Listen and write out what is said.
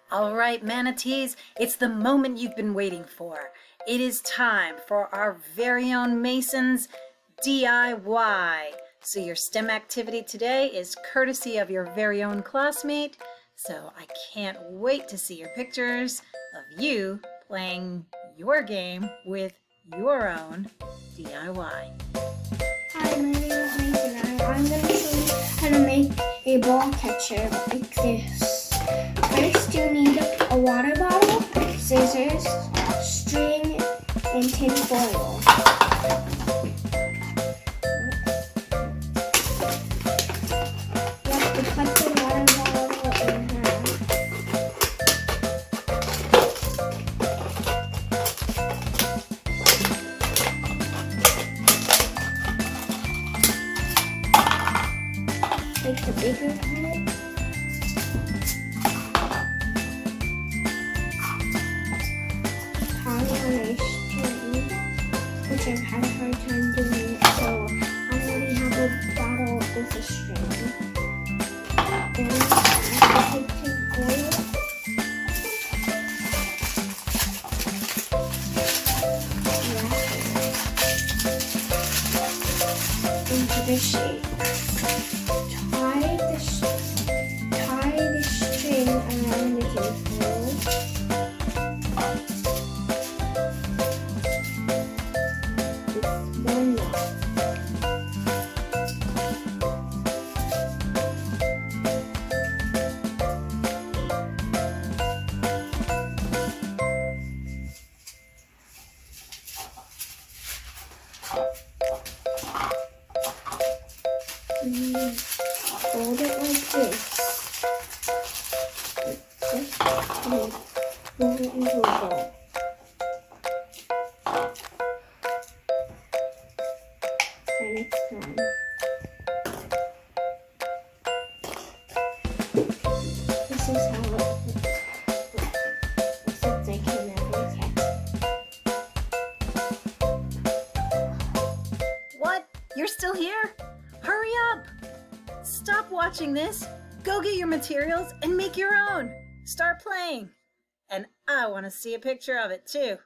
All right, manatees, it's the moment you've been waiting for. It is time for our very own Mason's DIY. So your STEM activity today is courtesy of your very own classmate. So I can't wait to see your pictures of you playing your game with your own DIY. Hi, my name is Mason. I'm going to show you how to make a ball catcher like this. First, you need a water bottle, scissors, string, and tin foil. You have to cut the water bottle in half. Take the bigger part. Tie on a string, which I've had a hard time doing, so I already have a bottle with a string. Then I have to take tin foil. Into the shape. Tie the string around the tin foil. With one knot. Fold it like this. And fold it into a ball. And it's done. This is how it looks. Except I can never catch. What? You're still here? Hurry up! Stop watching this. Go get your materials and make your own. Start playing. And I want to see a picture of it too.